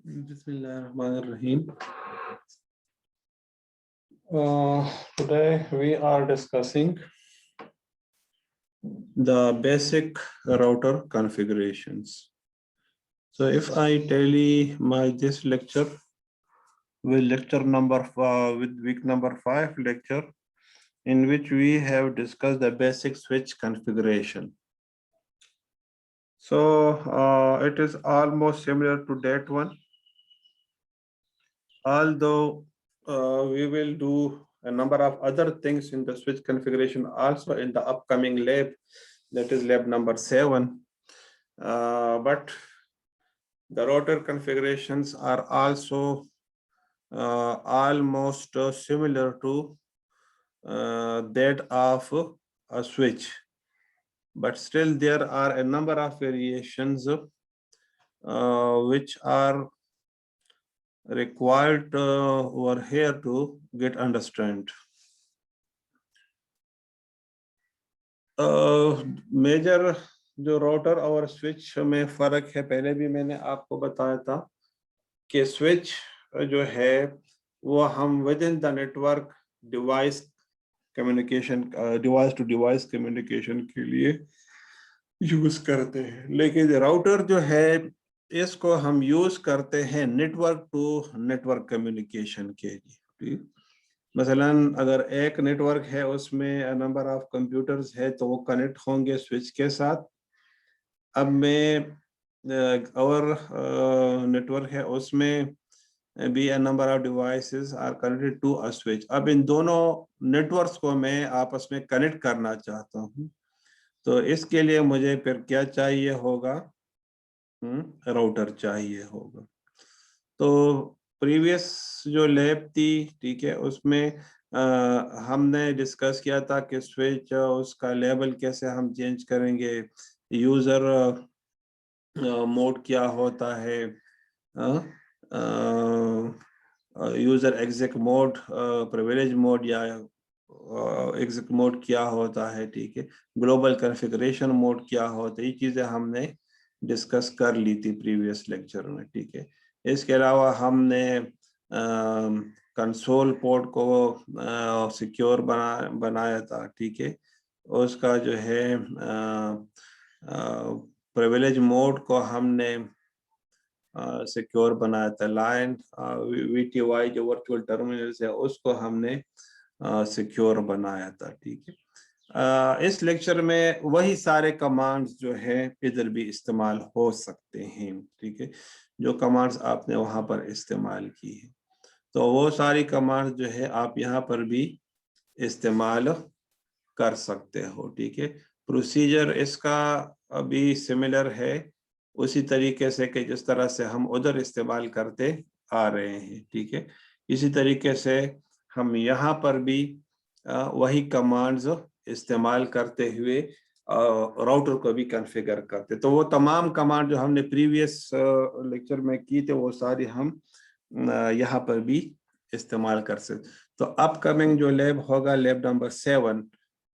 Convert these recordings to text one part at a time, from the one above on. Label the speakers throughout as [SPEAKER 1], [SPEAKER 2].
[SPEAKER 1] Bismillahirrahmanirrahim. Today we are discussing the basic router configurations. So if I tally this lecture with with week number 5 lecture, in which we have discussed the basic switch configuration. So it is almost similar to that one, although we will do a number of other things in the switch configuration also in the upcoming lab, that is lab number 7. But the router configurations are also almost similar to that of a switch, but still there are a number of variations which are required over here to get understand. Major जो router और switch में फर्क है, पहले भी मैंने आपको बताया था कि स्विच जो है वो हम within the network device communication, device to device communication के लिए यूज करते हैं, लेकिन राउटर जो है इसको हम यूज करते हैं नेटवर्क टू नेटवर्क कम्युनिकेशन के लिए। ठीक, मसलन अगर एक नेटवर्क है उसमें नंबर ऑफ कंप्यूटर्स है तो वो कनेक्ट होंगे स्विच के साथ। अब में और नेटवर्क है उसमें भी a number of devices are connected to a switch। अब इन दोनों नेटवर्क्स को मैं आपस में कनेक्ट करना चाहता हूँ, तो इसके लिए मुझे फिर क्या चाहिए होगा, राउटर चाहिए होगा। तो प्रीवियस जो लैब थी, ठीक है, उसमें हमने डिस्कस किया था कि स्विच उसका लेबल कैसे हम चेंज करेंगे, यूजर मोड क्या होता है, user exit mode, privilege mode या एग्जिट मोड क्या होता है, ठीक है, ग्लोबल कॉन्फ़िगरेशन मोड क्या होता है, ये चीजें हमने डिस्कस कर ली थी प्रीवियस लेक्चर में। ठीक है, इसके अलावा हमने कंसोल पोर्ट को सिक्योर बनाया था। ठीक है, उसका जो है प्रिविलेज मोड को हमने सिक्योर बनाया था। लाइन VTY जो वर्चुअल टर्मिनल्स है उसको हमने सिक्योर बनाया था। ठीक है, इस लेक्चर में वही सारे कमांड्स जो है इधर भी इस्तेमाल हो सकते हैं। ठीक है, जो कमांड्स आपने वहां पर इस्तेमाल की है, तो वो सारी कमांड्स जो है आप यहाँ पर भी इस्तेमाल कर सकते हो। ठीक है, प्रोसीजर इसका अभी सिमिलर है उसी तरीके से कि जिस तरह से हम उधर इस्तेमाल करते आ रहे हैं। ठीक है, इसी तरीके से हम यहाँ पर भी वही कमांड्स इस्तेमाल करते हुए राउटर को भी कॉन्फ़िगर करते। तो वो तमाम कमांड जो हमने प्रीवियस लेक्चर में की थे वो सारी हम यहाँ पर भी इस्तेमाल कर सकते। तो अपकमिंग जो लैब होगा लैब नंबर 7,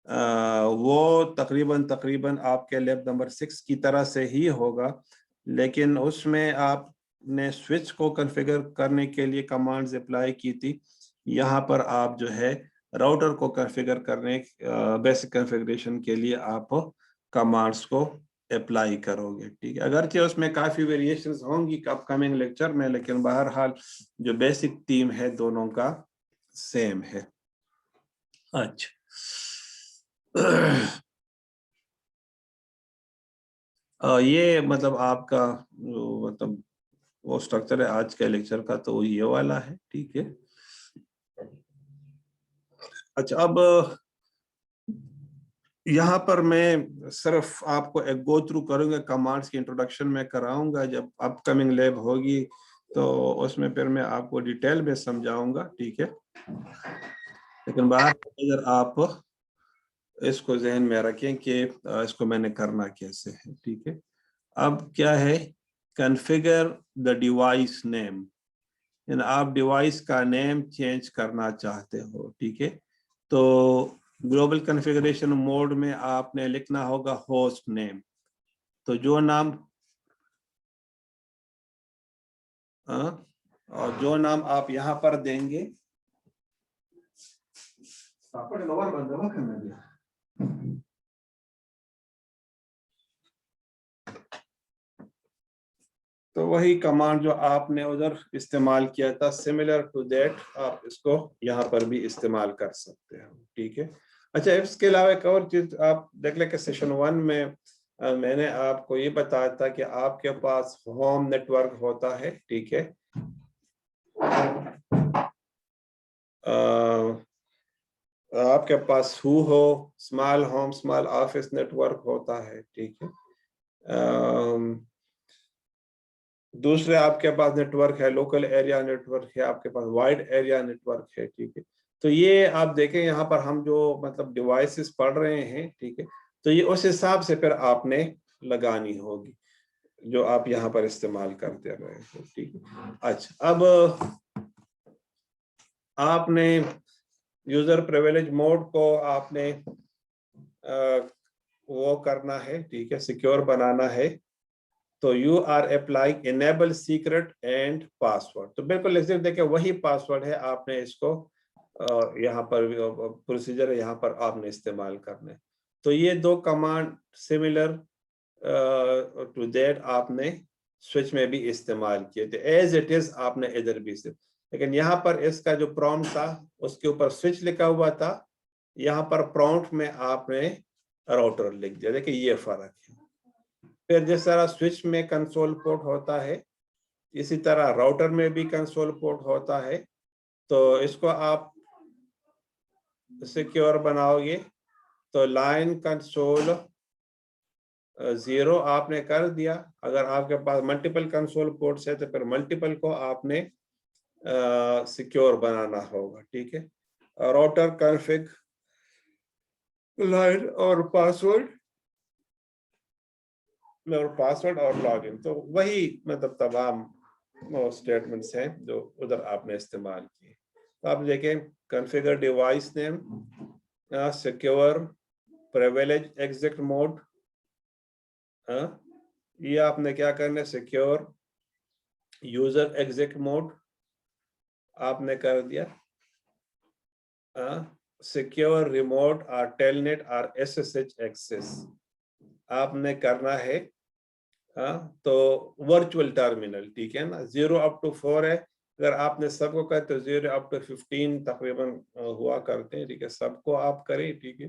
[SPEAKER 1] वो तकरीबन आपके लैब नंबर 6 की तरह से ही होगा, लेकिन उसमें आपने स्विच को कॉन्फ़िगर करने के लिए कमांड्स अप्लाई की थी। यहाँ पर आप जो है राउटर को कॉन्फ़िगर करने बेसिक कॉन्फ़िगरेशन के लिए आप कमांड्स को अप्लाई करोगे। ठीक है, अगरचे उसमें काफ़ी वेरिएशंस होंगी अपकमिंग लेक्चर में, लेकिन बहरहाल जो बेसिक थीम है दोनों का सेम है। अच्छा, ये मतलब आपका मतलब वो स्ट्रक्चर है आज के लेक्चर का, तो ये वाला है। ठीक है, अच्छा, अब यहाँ पर मैं सिर्फ आपको एक गो थ्रू करूंगा, कमांड्स की इंट्रोडक्शन में कराऊंगा। जब अपकमिंग लैब होगी तो उसमें फिर मैं आपको डिटेल में समझाऊंगा। ठीक है, लेकिन बाहर अगर आप इसको जहन में रखें कि इसको मैंने करना कैसे है। ठीक है, अब क्या है, कॉन्फ़िगर द डिवाइस नेम, यानी आप डिवाइस का नेम चेंज करना चाहते हो। ठीक है, तो ग्लोबल कॉन्फ़िगरेशन मोड में आपने लिखना होगा होस्ट नेम। तो जो नाम और जो नाम आप यहाँ पर देंगे तो वही कमांड जो आपने उधर इस्तेमाल किया था, सिमिलर टू दैट आप इसको यहाँ पर भी इस्तेमाल कर सकते हैं, ठीक है। अच्छा, इसके अलावा एक और चीज आप देख लें कि सेशन 1 में मैंने आपको ये बताया था कि आपके पास होम नेटवर्क होता है, ठीक है। आपके पास हु हो small home small office network होता है, ठीक है। दूसरे आपके पास नेटवर्क है लोकल एरिया नेटवर्क है, आपके पास वाइड एरिया नेटवर्क है, ठीक है। तो ये आप देखें यहाँ पर हम जो मतलब डिवाइसेस पढ़ रहे हैं, ठीक है, तो ये उस हिसाब से फिर आपने लगानी होगी जो आप यहाँ पर इस्तेमाल करते रहे हो, ठीक है। अच्छा, अब आपने यूजर प्रिविलेज मोड को आपने वो करना है, ठीक है, सिक्योर बनाना है। तो you are applying enable secret and password, तो बिल्कुल एग्जैक्ट देखिए वही पासवर्ड है, आपने इसको यहाँ पर प्रोसीजर है, यहाँ पर आपने इस्तेमाल करना है। तो ये दो कमांड सिमिलर टू दैट आपने स्विच में भी इस्तेमाल किए थे, एज इट इज आपने इधर भी से, लेकिन यहाँ पर इसका जो प्रॉम्प्ट था उसके ऊपर स्विच लिखा हुआ था, यहाँ पर प्रॉम्प्ट में आपने राउटर लिख दिया। देखिए ये फर्क है। फिर जिस तरह स्विच में कंसोल पोर्ट होता है, इसी तरह राउटर में भी कंसोल पोर्ट होता है। तो इसको आप सिक्योर बनाओगे तो लाइन कंसोल 0 आपने कर दिया। अगर आपके पास मल्टीपल कंसोल पोर्ट्स है तो फिर मल्टीपल को आपने सिक्योर बनाना होगा, ठीक है। राउटर कॉन्फ़िग लाइन और पासवर्ड और लॉगिन, तो वही मतलब तमाम स्टेटमेंट्स हैं जो उधर आपने इस्तेमाल किए। तो आप देखें configure device name, secure privilege exit mode, ये आपने क्या करना है, सिक्योर यूजर एग्जिट मोड आपने कर दिया। सिक्योर रिमोट और टेलनेट और एसएसएच एक्सेस आपने करना है। तो वर्चुअल टर्मिनल, ठीक है ना, 0 up to 4 है। अगर आपने सबको कहा तो 0 up to 15 तकरीबन हुआ करते हैं, ठीक है, सबको आप करें, ठीक है।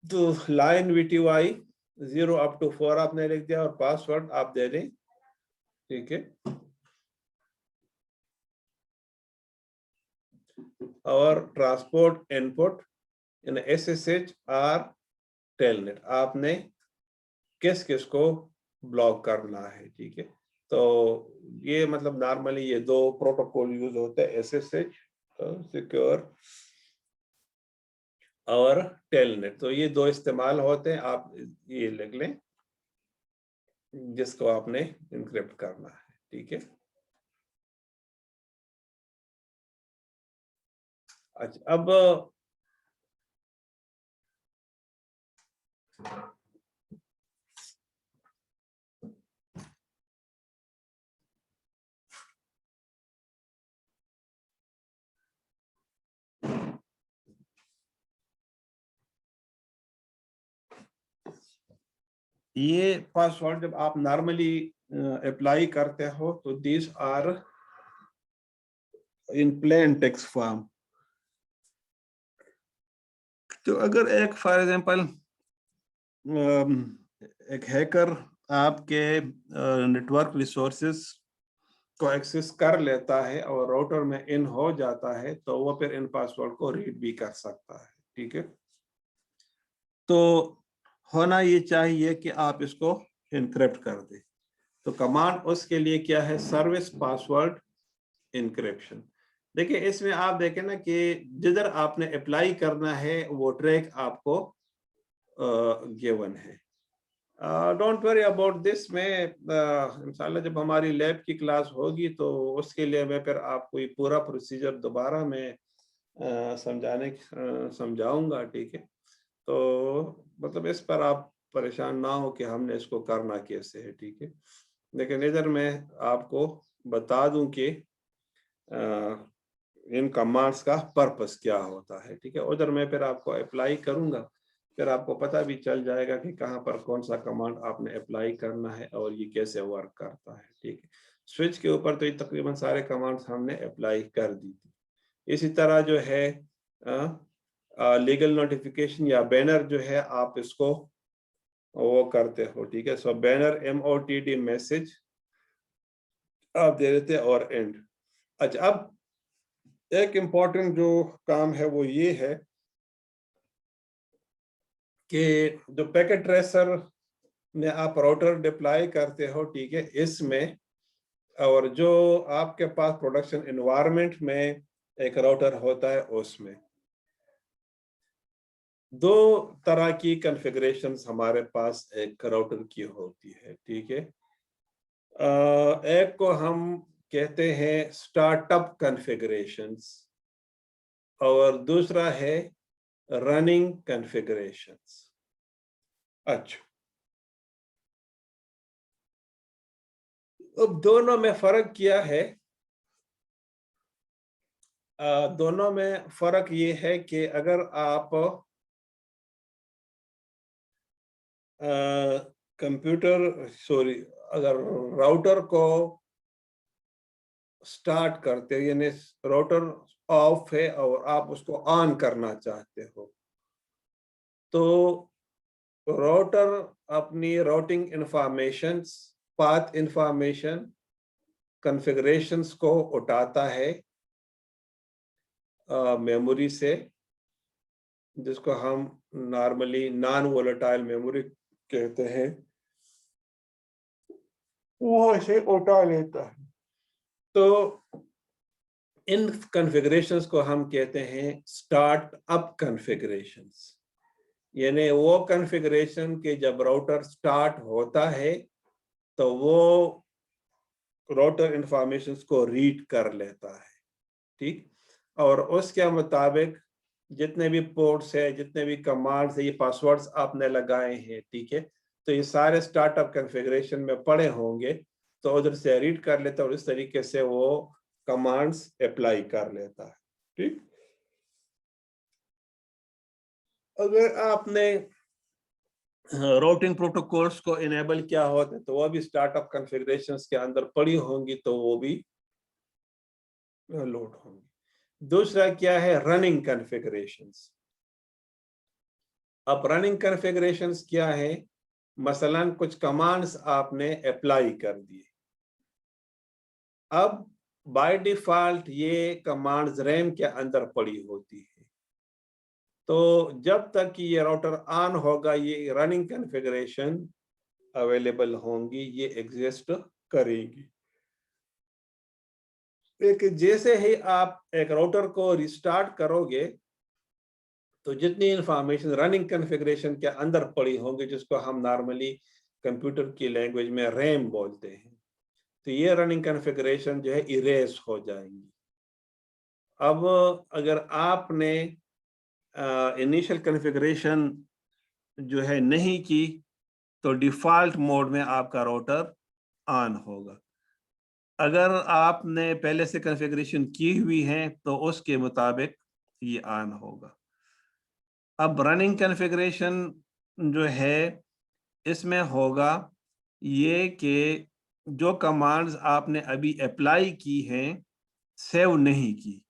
[SPEAKER 1] तो लाइन VTY 0 up to 4 आपने लिख दिया और पासवर्ड आप दे दें, ठीक है। और ट्रांसपोर्ट इनपुट इन SSH और टेलनेट आपने किस किस को ब्लॉक करना है, ठीक है। तो ये मतलब नॉर्मली ये दो प्रोटोकॉल यूज होते हैं, SSH सिक्योर और टेलनेट, तो ये दो इस्तेमाल होते हैं। आप ये लिख लें जिसको आपने इनक्रिप्ट करना है, ठीक है। अच्छा, अब ये पासवर्ड जब आप नॉर्मली अप्लाई करते हो तो this are in plain text form. तो अगर एक फॉर एग्जांपल एक हैकर आपके नेटवर्क रिसोर्सेज को एक्सेस कर लेता है और राउटर में इन हो जाता है, तो वो फिर इन पासवर्ड को रीड भी कर सकता है, ठीक है। तो होना ये चाहिए कि आप इसको इनक्रिप्ट कर दें। तो कमांड उसके लिए क्या है, सर्विस पासवर्ड इनक्रिप्शन। देखिए इसमें आप देखें ना कि जिधर आपने अप्लाई करना है वो ट्रैक आपको गिवन है। डोंट वरी अबाउट दिस, मैं इंशाल्लाह जब हमारी लैब की क्लास होगी तो उसके लिए मैं फिर आपको ये पूरा प्रोसीजर दोबारा मैं समझाऊंगा, ठीक है। तो मतलब इस पर आप परेशान ना हो कि हमने इसको करना कैसे है, ठीक है। लेकिन इधर मैं आपको बता दूं कि इन कमांड्स का पर्पस क्या होता है, ठीक है। उधर मैं फिर आपको अप्लाई करूंगा, फिर आपको पता भी चल जाएगा कि कहाँ पर कौन सा कमांड आपने अप्लाई करना है और ये कैसे वर्क करता है, ठीक है। स्विच के ऊपर तो ये तकरीबन सारे कमांड्स हमने अप्लाई कर दी थी। इसी तरह जो है लीगल नोटिफिकेशन या बैनर जो है आप इसको वो करते हो, ठीक है। सो बैनर MOTD मैसेज आप दे देते हैं और एंड। अच्छा, अब एक इम्पॉर्टेंट जो काम है वो ये है कि जो पैकेट ट्रेसर में आप राउटर डिप्लॉय करते हो, ठीक है, इसमें और जो आपके पास प्रोडक्शन एनवायरनमेंट में एक राउटर होता है उसमें दो तरह की कॉन्फ़िगरेशंस हमारे पास एक राउटर की होती है, ठीक है। एक को हम कहते हैं स्टार्टअप कॉन्फ़िगरेशंस और दूसरा है रनिंग कॉन्फ़िगरेशंस। अच्छा, अब दोनों में फर्क क्या है? दोनों में फर्क ये है कि अगर आप अगर राउटर को स्टार्ट करते हो, यानी राउटर ऑफ है और आप उसको ऑन करना चाहते हो, तो राउटर अपनी routing information, path information, configurations को उठाता है मेमोरी से, जिसको हम नॉर्मली नॉन वोलेटाइल मेमोरी कहते हैं, वो इसे उठा लेता है। तो इन कॉन्फ़िगरेशंस को हम कहते हैं स्टार्ट अप कॉन्फ़िगरेशंस, यानी वो कॉन्फ़िगरेशन के जब राउटर स्टार्ट होता है तो वो राउटर इंफॉर्मेशंस को रीड कर लेता है, ठीक। और उसके मुताबिक जितने भी पोर्ट्स है, जितने भी कमांड्स है, ये पासवर्ड्स आपने लगाए हैं, ठीक है, तो ये सारे स्टार्टअप कॉन्फ़िगरेशन में पड़े होंगे, तो उधर से रीड कर लेता है और इस तरीके से वो कमांड्स अप्लाई कर लेता है, ठीक। अगर आपने राउटिंग प्रोटोकॉल्स को इनेबल किया होता है तो वो भी स्टार्टअप कॉन्फ़िगरेशंस के अंदर पड़ी होंगी, तो वो भी लोड होंगी। दूसरा क्या है? Running configurations. अब रनिंग कॉन्फ़िगरेशंस क्या है? मसलन कुछ कमांड्स आपने अप्लाई कर दिए, अब बाय डिफॉल्ट ये कमांड्स रैम के अंदर पड़ी होती है, तो जब तक कि ये राउटर ऑन होगा ये रनिंग कॉन्फ़िगरेशन अवेलेबल होंगी, ये एग्जिस्ट करेगी। लेकिन जैसे ही आप एक राउटर को रिस्टार्ट करोगे तो जितनी इंफॉर्मेशन रनिंग कॉन्फ़िगरेशन के अंदर पड़ी होंगी, जिसको हम नॉर्मली कंप्यूटर की लैंग्वेज में रैम बोलते हैं, तो ये रनिंग कॉन्फ़िगरेशन जो है इरेज हो जाएंगी। अब अगर आपने इनिशियल कॉन्फ़िगरेशन जो है नहीं की तो डिफ़ॉल्ट मोड में आपका राउटर ऑन होगा। अगर आपने पहले से कॉन्फ़िगरेशन की हुई है तो उसके मुताबिक ये ऑन होगा। अब रनिंग कॉन्फ़िगरेशन जो है इसमें होगा ये कि जो कमांड्स आपने अभी अप्लाई की हैं सेव नहीं की,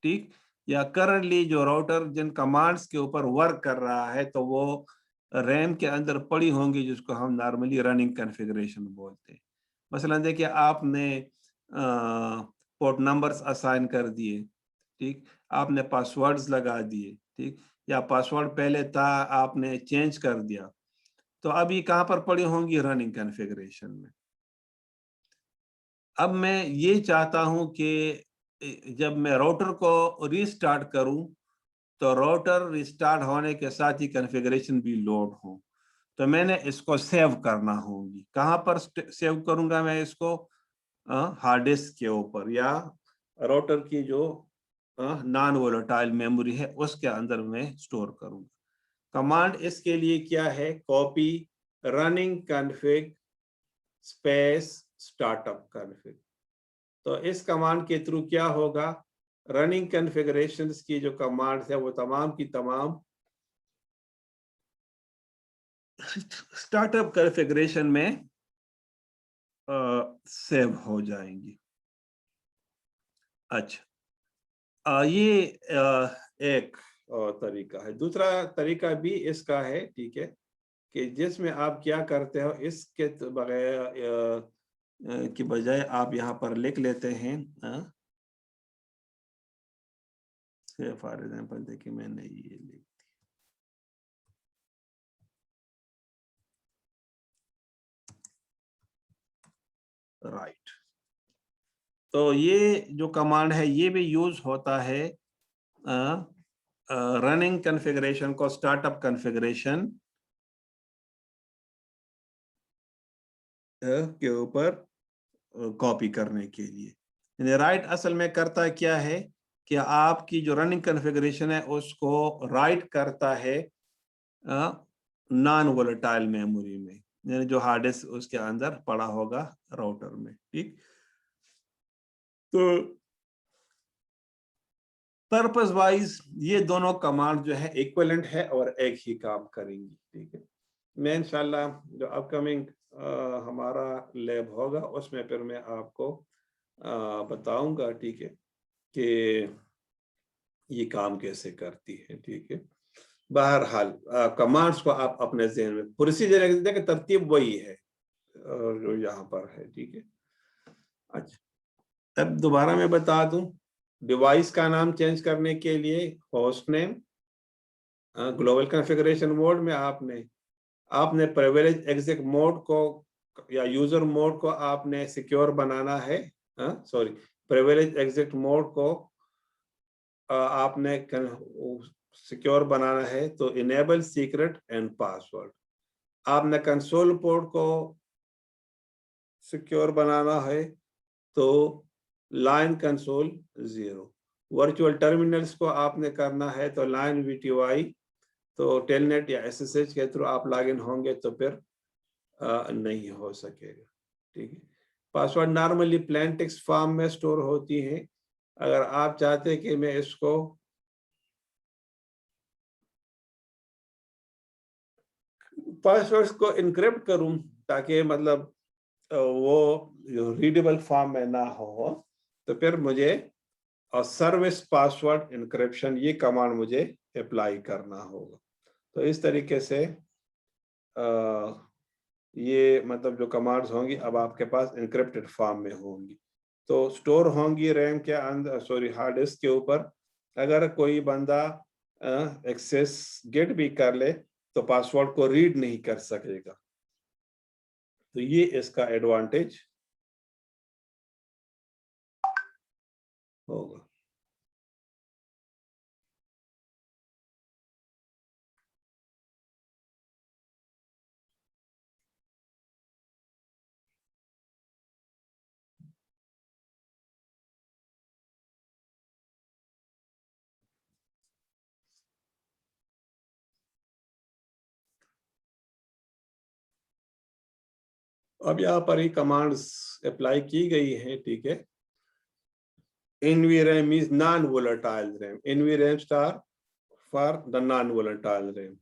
[SPEAKER 1] ठीक, या करंटली जो राउटर जिन कमांड्स के ऊपर वर्क कर रहा है तो वो रैम के अंदर पड़ी होंगी, जिसको हम नॉर्मली रनिंग कॉन्फ़िगरेशन बोलते हैं। मसलन देखिए आपने पोर्ट नंबर्स असाइन कर दिए, ठीक, आपने पासवर्ड्स लगा दिए, ठीक, या पासवर्ड पहले था आपने चेंज कर दिया, तो अब ये कहाँ पर पड़ी होंगी? रनिंग कॉन्फ़िगरेशन में। अब मैं ये चाहता हूँ कि जब मैं राउटर को रीस्टार्ट करूँ तो राउटर रिस्टार्ट होने के साथ ही कॉन्फ़िगरेशन भी लोड हो, तो मैंने इसको सेव करना होगी। कहाँ पर सेव करूँगा मैं इसको? हार्ड डिस्क के ऊपर या राउटर की जो नॉन वोलेटाइल मेमोरी है उसके अंदर मैं स्टोर करूँगा। कमांड इसके लिए क्या है? Copy running config space startup config. तो इस कमांड के थ्रू क्या होगा, रनिंग कॉन्फ़िगरेशंस की जो कमांड्स है वो तमाम की तमाम स्टार्टअप कॉन्फ़िगरेशन में सेव हो जाएंगी। अच्छा, ये एक तरीका है। दूसरा तरीका भी इसका है, ठीक है, कि जिसमें आप क्या करते हो, इसके बगैर की बजाय आप यहाँ पर लिख लेते हैं, फॉर एग्जाम्पल देखिए मैंने ये लिख राइट। तो ये जो कमांड है ये भी यूज होता है रनिंग कॉन्फ़िगरेशन को स्टार्टअप कॉन्फ़िगरेशन के ऊपर कॉपी करने के लिए। यानी राइट असल में करता क्या है कि आपकी जो रनिंग कॉन्फ़िगरेशन है उसको राइट करता है नॉन वोलेटाइल मेमोरी में, यानी जो हार्ड डिस्क उसके अंदर पड़ा होगा राउटर में, ठीक। तो पर्पस वाइज ये दोनों कमांड जो है इक्विवेलेंट है और एक ही काम करेंगी, ठीक है। मैं इंशाल्लाह जो अपकमिंग हमारा लैब होगा उसमें फिर मैं आपको बताऊंगा, ठीक है, कि ये काम कैसे करती है, ठीक है। बहरहाल कमांड्स को आप अपने ज़हन में, प्रोसीजर देखिए तरतीब वही है जो यहाँ पर है, ठीक है। अच्छा, अब दोबारा मैं बता दूं, डिवाइस का नाम चेंज करने के लिए host name, global configuration mode में आपने प्रिविलेज एग्जिट मोड को या यूजर मोड को आपने सिक्योर बनाना है, सॉरी, प्रिविलेज एग्जिट मोड को आपने सिक्योर बनाना है। तो इनेबल सीक्रेट एंड पासवर्ड, आपने कंसोल पोर्ट को सिक्योर बनाना है तो लाइन कंसोल 0, वर्चुअल टर्मिनल्स को आपने करना है तो लाइन VTY, तो टेलनेट या SSH के थ्रू आप लॉगिन होंगे तो फिर नहीं हो सकेगा, ठीक है। Password normally plane text form में स्टोर होती है। अगर आप चाहते हैं कि मैं इसको पासवर्ड्स को इनक्रिप्ट करूं ताकि मतलब वो रीडेबल फॉर्म में ना हो, तो फिर मुझे सर्विस पासवर्ड इनक्रिप्शन ये कमांड मुझे अप्लाई करना होगा। तो इस तरीके से ये मतलब जो कमांड्स होंगी अब आपके पास इनक्रिप्टेड फॉर्म में होंगी, तो स्टोर होंगी रैम के अंदर, सॉरी हार्ड डिस्क के ऊपर। अगर कोई बंदा एक्सेस गेट भी कर ले तो पासवर्ड को रीड नहीं कर सकेगा। तो ये इसका एडवांटेज होगा। अब यहाँ पर ही कमांड्स अप्लाई की गई हैं, ठीक है। NVRAM is non-volatile RAM. NVRAM star for the non-volatile RAM.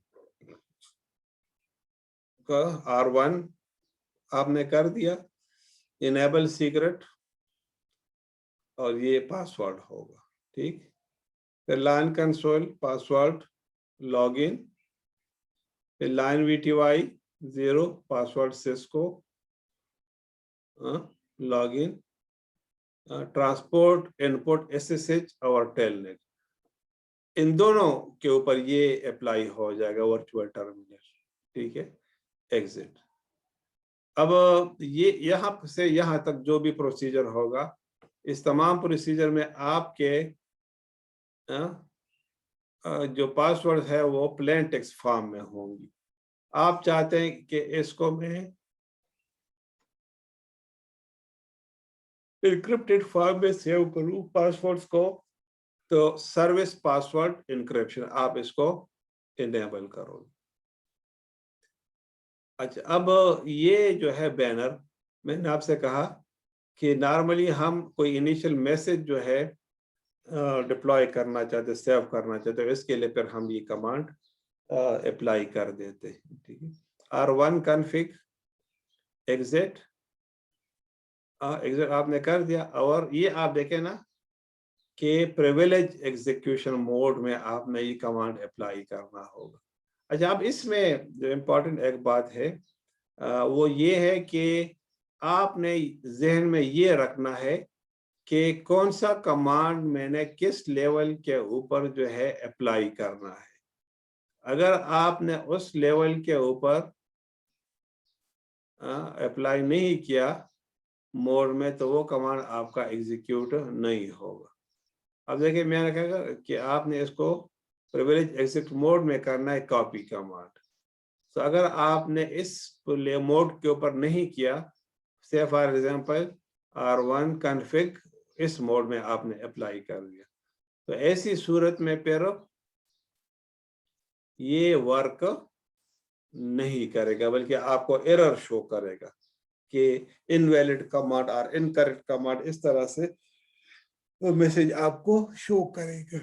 [SPEAKER 1] का R1 आपने कर दिया, इनेबल सीक्रेट और ये पासवर्ड होगा, ठीक। फिर लाइन कंसोल पासवर्ड लॉगिन, फिर line VTY 0 password Cisco login, transport input SSH और टेलनेट, इन दोनों के ऊपर ये अप्लाई हो जाएगा वर्चुअल टर्मिनल, ठीक है। एग्जिट। अब ये यहाँ से यहाँ तक जो भी प्रोसीजर होगा, इस तमाम प्रोसीजर में आपके जो पासवर्ड है वो प्लेन टेक्स्ट फॉर्म में होंगी। आप चाहते हैं कि इसको मैं एन्क्रिप्टेड फॉर्म में सेव करूं पासवर्ड्स को, तो सर्विस पासवर्ड इनक्रिप्शन आप इसको इनेबल करो। अच्छा, अब ये जो है बैनर मैंने आपसे कहा कि नॉर्मली हम कोई इनिशियल मैसेज जो है डिप्लॉय करना चाहते, सेव करना चाहते, इसके लिए फिर हम ये कमांड अप्लाई कर देते हैं, ठीक है। R1 config exit, एग्जिट आपने कर दिया, और ये आप देखें ना कि प्रिविलेज एग्जीक्यूशन मोड में आपने ये कमांड अप्लाई करना होगा। अच्छा, अब इसमें जो इम्पोर्टेंट एक बात है वो ये है कि आपने जहन में ये रखना है कि कौन सा कमांड मैंने किस लेवल के ऊपर जो है अप्लाई करना है। अगर आपने उस लेवल के ऊपर अप्लाई नहीं किया मोड में, तो वो कमांड आपका एग्जीक्यूट नहीं होगा। अब देखिए, मैंने कहा कि आपने इसको प्रिविलेज एग्जिट मोड में करना है कॉपी कमांड। तो अगर आपने इस मोड के ऊपर नहीं किया, से फॉर एग्जांपल R1 config इस मोड में आपने अप्लाई कर दिया, तो ऐसी सूरत में फिर ये वर्क नहीं करेगा, बल्कि आपको एरर शो करेगा कि इनवैलिड कमांड और इनकरेक्ट कमांड, इस तरह से वो मैसेज आपको शो करेगा।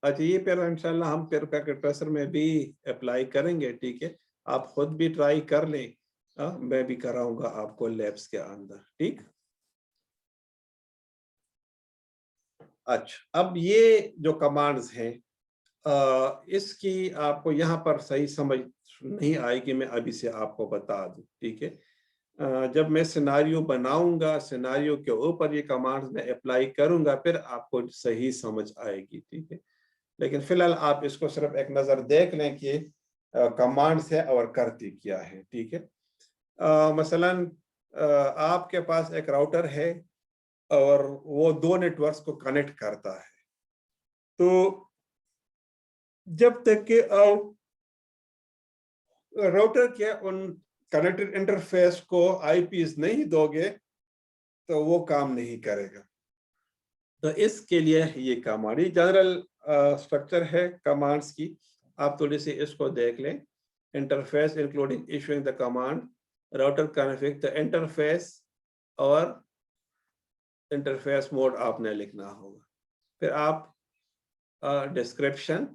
[SPEAKER 1] अच्छा, ये फिर इंशाल्लाह हम फिर पैकेट ट्रेसर में भी अप्लाई करेंगे, ठीक है। आप खुद भी ट्राई कर लें, मैं भी कराऊंगा आपको लैब्स के अंदर, ठीक। अच्छा, अब ये जो कमांड्स हैं इसकी आपको यहाँ पर सही समझ नहीं आएगी, मैं अभी से आपको बता दूं, ठीक है। जब मैं सिनारियो बनाऊंगा, सिनारियो के ऊपर ये कमांड्स मैं अप्लाई करूंगा, फिर आपको सही समझ आएगी, ठीक है। लेकिन फिलहाल आप इसको सिर्फ एक नजर देख लें कि कमांड्स है और करती क्या है, ठीक है। मसलन आपके पास एक राउटर है और वो दो नेटवर्क्स को कनेक्ट करता है, तो जब तक कि आप राउटर के उन कनेक्टेड इंटरफेस को आईपीस नहीं दोगे, तो वो काम नहीं करेगा। तो इसके लिए ये कमांड, जनरल स्ट्रक्चर है कमांड्स की, आप थोड़ी सी इसको देख लें। Interface including issuing the command, router config the interface, और इंटरफेस मोड आपने लिखना होगा। फिर आप डिस्क्रिप्शन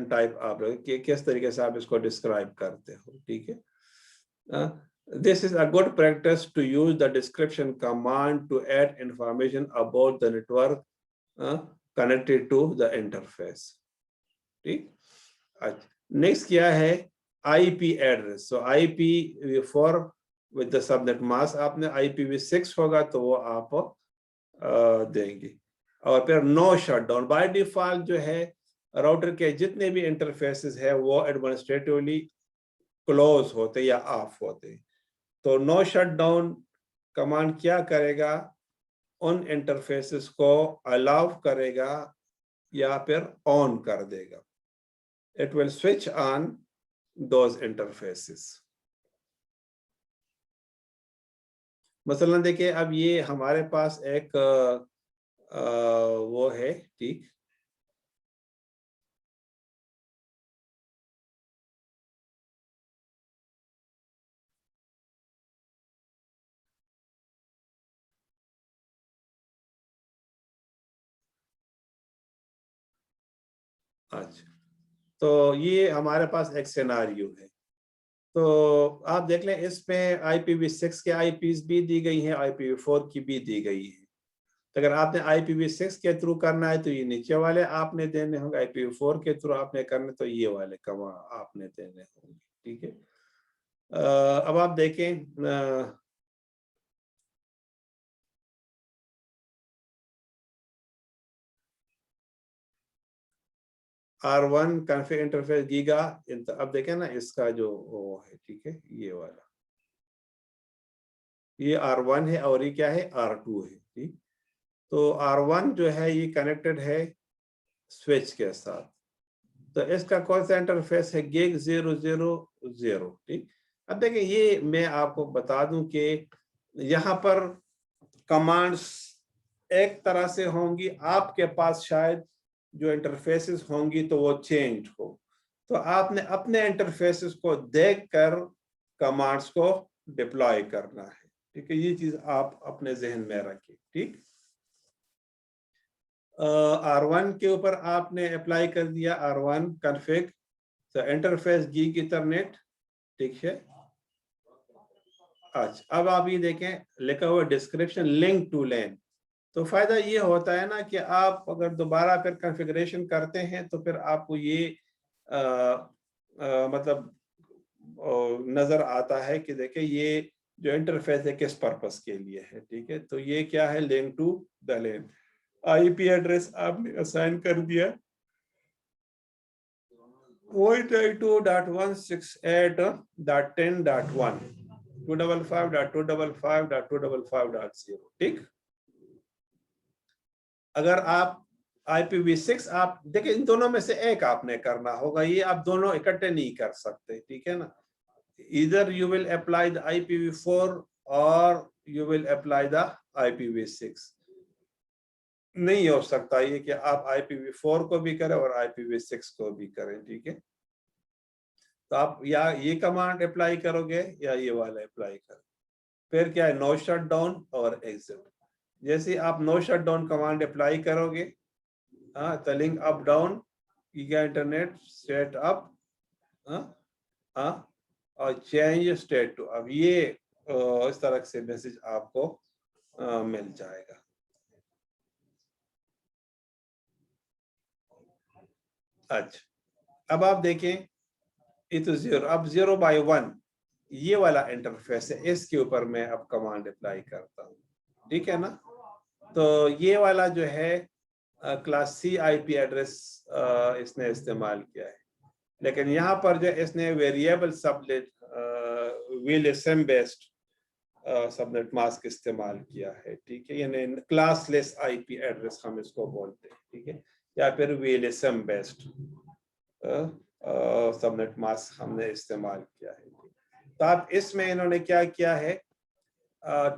[SPEAKER 1] टाइप आप कि किस तरीके से आप इसको डिस्क्राइब करते हो, ठीक है। This is a good practice to use the description command to add information about the network connected to the interface, ठीक। अच्छा, नेक्स्ट क्या है, IP address. So IPv4 with the subnet mask, आपने IPv6 होगा तो वो आप देंगे। और फिर नो शटडाउन, बाय डिफॉल्ट जो है राउटर के जितने भी इंटरफेसेस है वो एडमिनिस्ट्रेटिवली क्लोज होते या ऑफ होते। तो नो शटडाउन कमांड क्या करेगा, उन इंटरफेसेस को अलाउ करेगा या फिर ऑन कर देगा। It will switch on those interfaces. मसलन देखिए, अब ये हमारे पास एक वो है, ठीक। अच्छा, तो ये हमारे पास एक सिनारियो है। तो आप देख लें, इसमें IPv6 के आईपीस भी दी गई हैं, IPv4 की भी दी गई है। तो अगर आपने IPv6 के थ्रू करना है तो ये नीचे वाले आपने देने होंगे, IPv4 के थ्रू आपने करने तो ये वाले कमांड आपने देने होंगे, ठीक है। अब आप देखें, R1 कॉन्फ़िग इंटरफेस गीगा, अब देखें ना इसका जो वो है, ठीक है, ये वाला, ये R1 है और ये क्या है, R2 है, ठीक। तो R1 जो है ये कनेक्टेड है स्विच के साथ, तो इसका कौन सा इंटरफेस है, गिग 000, ठीक। अब देखिए, ये मैं आपको बता दूं कि यहाँ पर कमांड्स एक तरह से होंगी, आपके पास शायद जो इंटरफेसेस होंगी तो वो चेंज हो, तो आपने अपने इंटरफेसेस को देखकर कमांड्स को डिप्लॉय करना है। ठीक है, ये चीज आप अपने जहन में रखिए। ठीक, R1 के ऊपर आपने अप्लाई कर दिया, R1 कॉन्फ़िग तो इंटरफेस गीक ईथरनेट। ठीक है, अच्छा अब आप ये देखें लिखा हुआ डिस्क्रिप्शन लिंक टू लैन। तो फायदा ये होता है ना कि आप अगर दोबारा फिर कॉन्फ़िगरेशन करते हैं तो फिर आपको ये मतलब नजर आता है कि देखें ये जो इंटरफेस है किस पर्पस के लिए है। ठीक है, तो ये क्या है, link to the LAN. IP address आपने असाइन कर दिया 192.168.10.1 255.255.255.0। ठीक, अगर आप IPv6 आप देखिए इन दोनों में से एक आपने करना होगा, ये आप दोनों इकट्ठे नहीं कर सकते। ठीक है ना, either you will apply the IPv4 or you will apply the IPv6। नहीं हो सकता ये कि आप IPv4 को भी करें और IPv6 को भी करें। ठीक है, तो आप या ये कमांड अप्लाई करोगे या ये वाला अप्लाई करोगे। फिर क्या है, नो शट डाउन और एग्जिट। जैसे आप no shut down command apply करोगे, हाँ, तो link up down giga internet state up, हाँ, और चेंज स्टेट टू। अब ये इस तरह से मैसेज आपको मिल जाएगा। अच्छा, अब आप देखें ये तो 0, अब 0/1 ये वाला इंटरफेस है, इसके ऊपर मैं अब कमांड अप्लाई करता हूँ। ठीक है ना, तो ये वाला जो है क्लास C IP एड्रेस इसने इस्तेमाल किया है, लेकिन यहाँ पर जो इसने variable subnet VLSM based subnet mask इस्तेमाल किया है। ठीक है, यानी क्लासलेस IP एड्रेस हम इसको बोलते हैं। ठीक है, या फिर VLSM बेस्ड सबनेट मास्क हमने इस्तेमाल किया है। तो आप इसमें इन्होंने क्या किया है,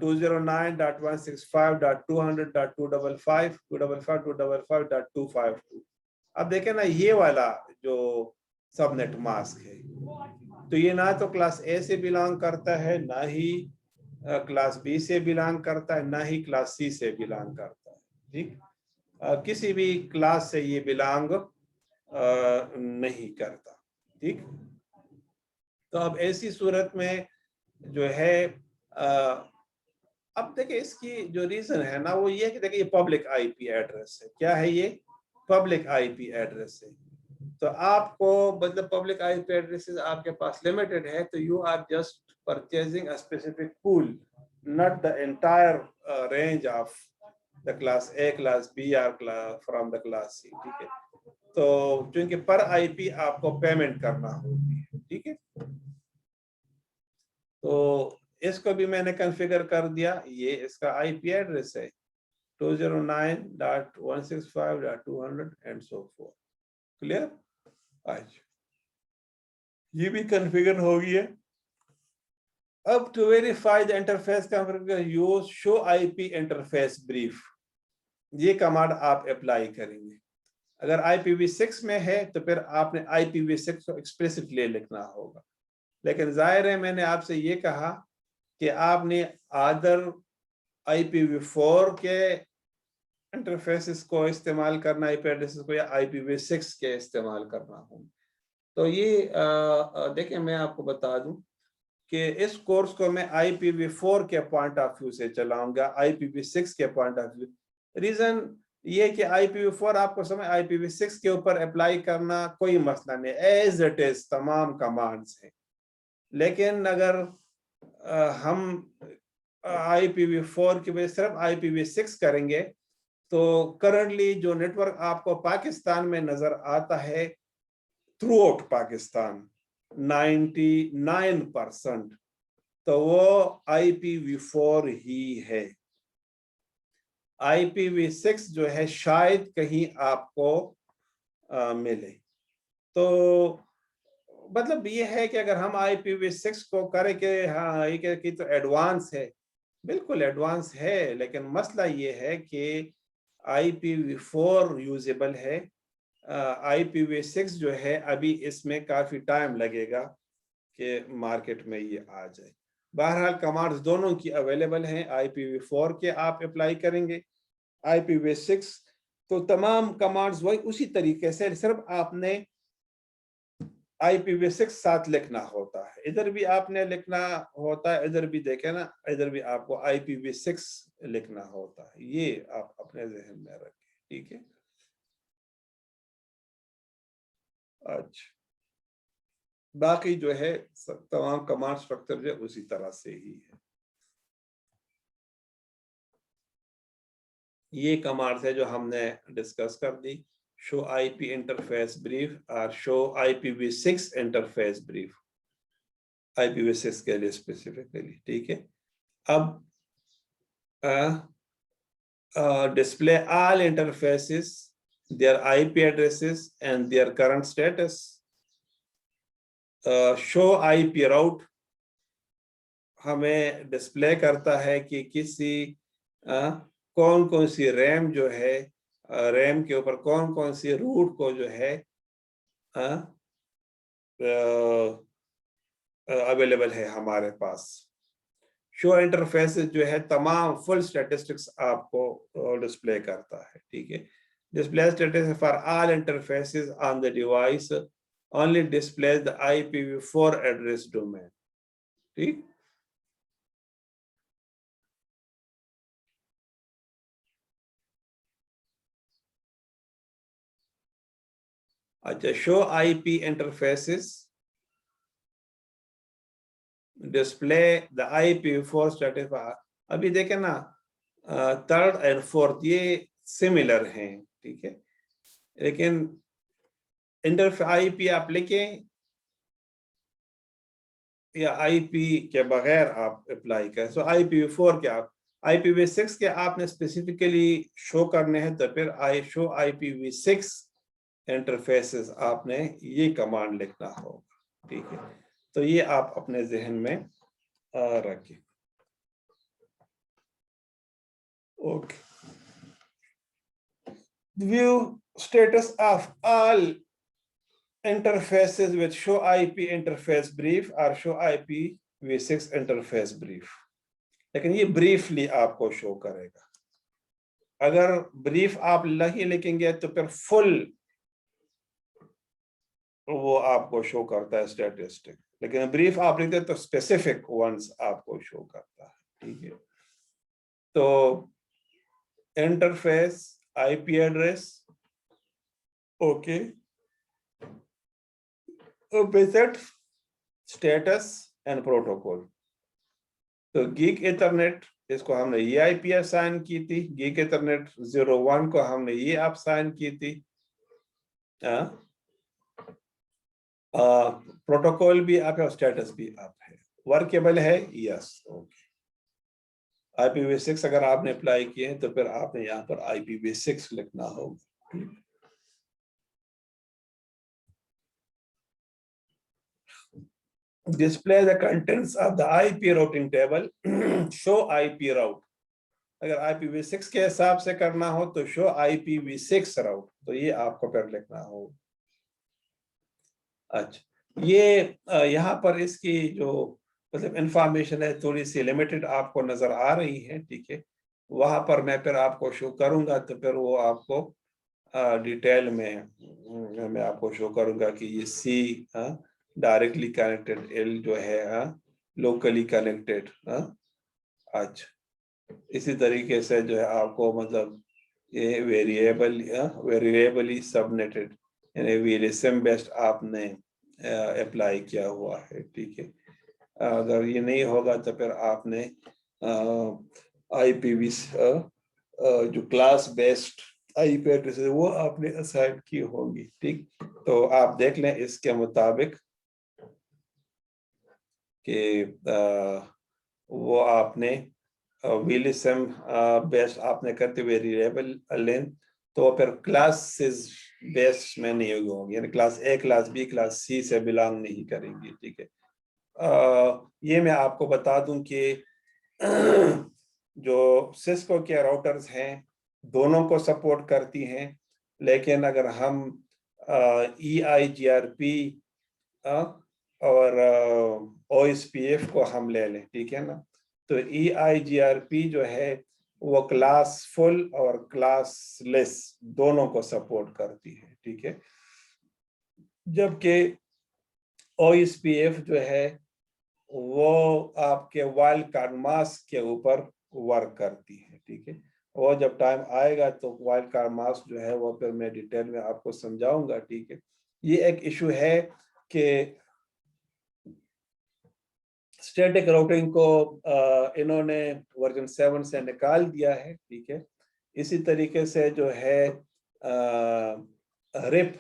[SPEAKER 1] 209.165.200.255.255.252। अब देखें ना, ये वाला जो सबनेट मास्क है तो ये ना तो क्लास A से बिलोंग करता है, ना ही क्लास B से बिलोंग करता है, ना ही क्लास C से बिलोंग करता है। ठीक, किसी भी क्लास से ये बिलोंग नहीं करता। ठीक, तो अब ऐसी सूरत में जो है अब देखिए इसकी जो रीजन है ना वो ये कि देखिए ये पब्लिक IP एड्रेस है। क्या है ये, पब्लिक IP एड्रेस है। तो आपको मतलब पब्लिक IP एड्रेसेस आपके पास लिमिटेड है, तो you are just purchasing a specific pool, not the entire range of the class A, class B और फ्रॉम द क्लास C। ठीक है, तो क्योंकि पर IP आपको पेमेंट करना होती है। ठीक है, तो इसको भी मैंने कॉन्फ़िगर कर दिया, ये इसका IP एड्रेस है 209.165.200 एंड सो फोर्थ। क्लियर, आज ये भी कॉन्फ़िगर हो गया। अब to verify the interface configuration use show IP interface brief, ये कमांड आप अप्लाई करेंगे। अगर IPv6 में है तो फिर आपने IPv6 को एक्सप्लिसिटली लिखना होगा, लेकिन जाहिर है मैंने आपसे ये कहा कि आपने आदर IPv4 के इंटरफेसेस को इस्तेमाल करना, IP एड्रेसेस को, या IPv6 के इस्तेमाल करना हो। तो ये देखिए मैं आपको बता दूं कि इस कोर्स को मैं IPv4 के पॉइंट ऑफ व्यू से चलाऊंगा, IPv6 के पॉइंट ऑफ व्यू। रीजन ये कि IPv4 आपको समझ IPv6 के ऊपर अप्लाई करना कोई मसला नहीं, एज इट इज तमाम कमांड्स हैं। लेकिन अगर हम IPv4 की वजह सिर्फ IPv6 करेंगे तो करंटली जो नेटवर्क आपको पाकिस्तान में नजर आता है, थ्रू आउट पाकिस्तान 99% तो वो IPv4 ही है। IPv6 जो है शायद कहीं आपको मिले। तो मतलब ये है कि अगर हम IPv6 को करें कि हाँ ये कि तो एडवांस है, बिल्कुल एडवांस है, लेकिन मसला ये है कि IPv4 यूजेबल है, IPv6 जो है अभी इसमें काफी टाइम लगेगा कि मार्केट में ये आ जाए। बहरहाल कमांड्स दोनों की अवेलेबल हैं। IPv4 के आप अप्लाई करेंगे, IPv6 तो तमाम कमांड्स वही उसी तरीके से, सिर्फ आपने IPv6 साथ लिखना होता है। इधर भी आपने लिखना होता है, इधर भी देखे ना, इधर भी आपको IPv6 लिखना होता है। ये आप अपने जहन में रखें, ठीक है। अच्छा, बाकी जो है तमाम कमांड स्ट्रक्चर जो उसी तरह से ही है। ये कमांड्स है जो हमने डिस्कस कर दी। शो IP इंटरफेस ब्रीफ और show IPv6 interface brief, IPv6 के लिए स्पेसिफिकली, ठीक है। अब display all interfaces, their IP addresses and their current status. Show IP route हमें डिस्प्ले करता है कि किसी कौन कौन सी रैम जो है, रैम के ऊपर कौन कौन सी रूट को जो है अवेलेबल है हमारे पास। शो इंटरफेस जो है तमाम फुल स्टैटिस्टिक्स आपको डिस्प्ले करता है, ठीक है। Display statistics for all interfaces on the device only displays the IPv4 address domain, ठीक। अच्छा, show IP interfaces display the IPv4 statistics. अभी देखें ना, थर्ड एंड फोर्थ ये सिमिलर हैं, ठीक है, लेकिन इंटरफेस IP आप लिखें या IP के बगैर आप अप्लाई करें। सो IPv4 के आप, IPv6 के आपने स्पेसिफिकली शो करने हैं तो फिर शो IPv6 इंटरफेसेस आपने ये कमांड लिखना होगा, ठीक है। तो ये आप अपने जहन में रखें। Okay, view status of all interfaces with show IP interface brief और show IPv6 interface brief, लेकिन ये ब्रीफली आपको शो करेगा। अगर ब्रीफ आप नहीं लिखेंगे तो फिर फुल वो आपको शो करता है स्टैटिस्टिक, लेकिन ब्रीफ आप लिखते तो स्पेसिफिक वंस आपको शो करता है, ठीक है। तो interface, IP address, okay, visit, status and protocol. तो गीक इथरनेट, इसको हमने ये IP असाइन की थी, गीक इथरनेट 01 को हमने ये आप साइन की थी। प्रोटोकॉल भी आप है और स्टेटस भी आप है, वर्केबल है, यस, ओके। IPv6 अगर आपने अप्लाई किए हैं तो फिर आपने यहाँ पर IPv6 लिखना होगा। Display the contents of the IP routing table. Show IP route. अगर IPv6 के हिसाब से करना हो तो शो IPv6 राउट, तो ये आपको फिर लिखना होगा। अच्छा, ये यहाँ पर इसकी जो मतलब इंफॉर्मेशन है थोड़ी सी लिमिटेड आपको नजर आ रही है, ठीक है। वहां पर मैं फिर आपको शो करूंगा तो फिर वो आपको डिटेल में मैं आपको शो करूंगा कि ये C डायरेक्टली कनेक्टेड, L जो है लोकली कनेक्टेड। अच्छा, इसी तरीके से जो है आपको मतलब ये वेरिएबली सबनेटेड यानी VLSIM बेस्ड आपने अप्लाई किया हुआ है, ठीक है। अगर ये नहीं होगा तो फिर आपने IPv जो क्लास बेस्ड IP एड्रेस है वो आपने असाइन की होगी, ठीक। तो आप देख लें इसके मुताबिक कि वो आपने VLSIM बेस्ड आपने करते हुए वेरिएबल लेंथ, तो फिर क्लासेस बेस्ड में नहीं होगी, यानी class A, class B, class C से बिलोंग नहीं करेंगी, ठीक है। ये मैं आपको बता दूं कि जो सिस्को के राउटर्स हैं दोनों को सपोर्ट करती हैं, लेकिन अगर हम EIGRP और OSPF को हम ले लें, ठीक है ना, तो EIGRP जो है वो क्लास फुल और क्लास लेस दोनों को सपोर्ट करती है, ठीक है, जबकि OSPF जो है वो आपके वाइल्ड कार्ड मास्क के ऊपर वर्क करती है, ठीक है। और जब टाइम आएगा तो वाइल्ड कार्ड मास्क जो है वो फिर मैं डिटेल में आपको समझाऊंगा, ठीक है। ये एक इशू है कि स्टैटिक राउटिंग को इन्होंने वर्जन 7 से निकाल दिया है, ठीक है। इसी तरीके से जो है RIP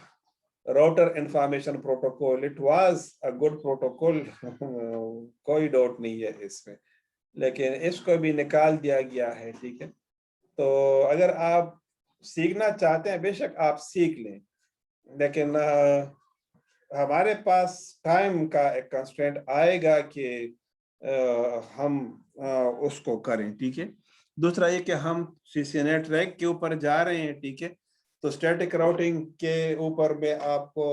[SPEAKER 1] router information protocol, it was a good protocol, कोई डाउट नहीं है इसमें, लेकिन इसको भी निकाल दिया गया है, ठीक है। तो अगर आप सीखना चाहते हैं बेशक आप सीख लें, लेकिन हमारे पास टाइम का एक कंस्ट्रेंट आएगा कि हम उसको करें, ठीक है। दूसरा ये कि हम CCNA ट्रैक के ऊपर जा रहे हैं, ठीक है, तो स्टैटिक राउटिंग के ऊपर मैं आपको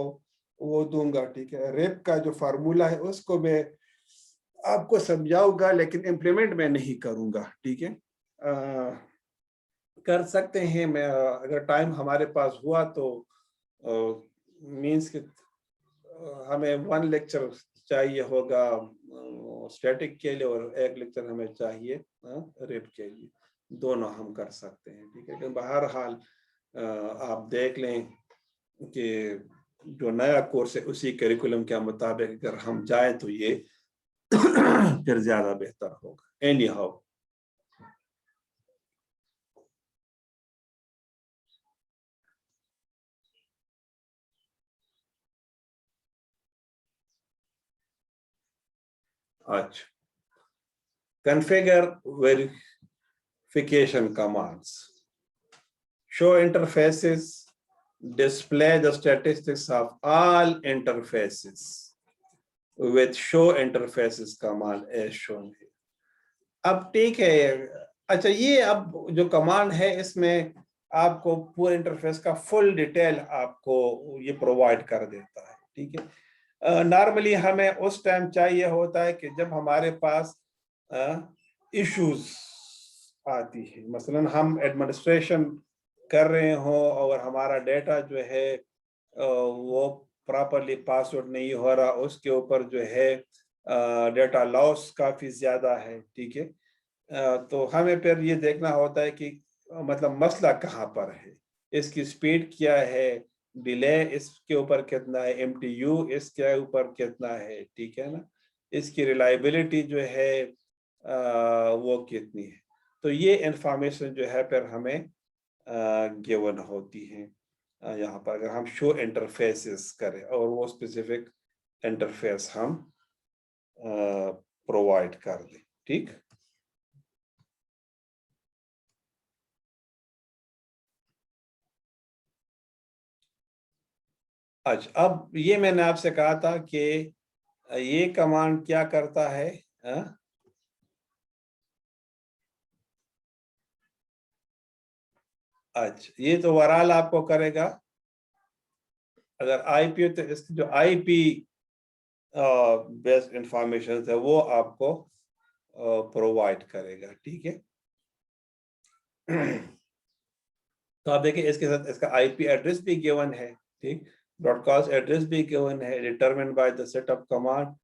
[SPEAKER 1] वो दूंगा, ठीक है। रेप का जो फार्मूला है उसको मैं आपको समझाऊंगा, लेकिन इम्प्लीमेंट मैं नहीं करूंगा, ठीक है। कर सकते हैं, मैं अगर टाइम हमारे पास हुआ तो मींस कि हमें 1 लेक्चर चाहिए होगा स्टैटिक के लिए और 1 लेक्चर हमें चाहिए रेप के लिए, दोनों हम कर सकते हैं, ठीक है। लेकिन बहरहाल आप देख लें कि जो नया कोर्स है उसी करिकुलम के मुताबिक अगर हम जाएं तो ये फिर ज्यादा बेहतर होगा। एनी हाउ, अच्छा, configure verification commands, show interfaces, display the statistics of all interfaces with show interfaces command as shown here. अब ठीक है, अच्छा ये अब जो कमांड है इसमें आपको पूरे इंटरफेस का फुल डिटेल आपको ये प्रोवाइड कर देता है, ठीक है। नॉर्मली हमें उस टाइम चाहिए होता है कि जब हमारे पास इश्यूज आती है, मसलन हम एडमिनिस्ट्रेशन कर रहे हो और हमारा डेटा जो है वो प्रॉपरली पासवर्ड नहीं हो रहा, उसके ऊपर जो है डेटा लॉस काफी ज्यादा है, ठीक है। तो हमें फिर ये देखना होता है कि मतलब मसला कहाँ पर है, इसकी स्पीड क्या है, डिले इसके ऊपर कितना है, MTU इसके ऊपर कितना है, ठीक है ना, इसकी रिलायबिलिटी जो है वो कितनी है। तो ये इंफॉर्मेशन जो है फिर हमें गिवन होती है यहाँ पर, अगर हम शो इंटरफेसेस करें और वो स्पेसिफिक इंटरफेस हम प्रोवाइड कर दें, ठीक। अच्छा, अब ये मैंने आपसे कहा था कि ये कमांड क्या करता है, अच्छा ये तो ओवरऑल आपको करेगा, अगर IP तो इसकी जो IP बेस्ड इंफॉर्मेशन है वो आपको प्रोवाइड करेगा, ठीक है। तो आप देखिए इसके साथ इसका IP एड्रेस भी गिवन है, ठीक, ब्रॉडकास्ट एड्रेस भी गिवन है, determined by the setup command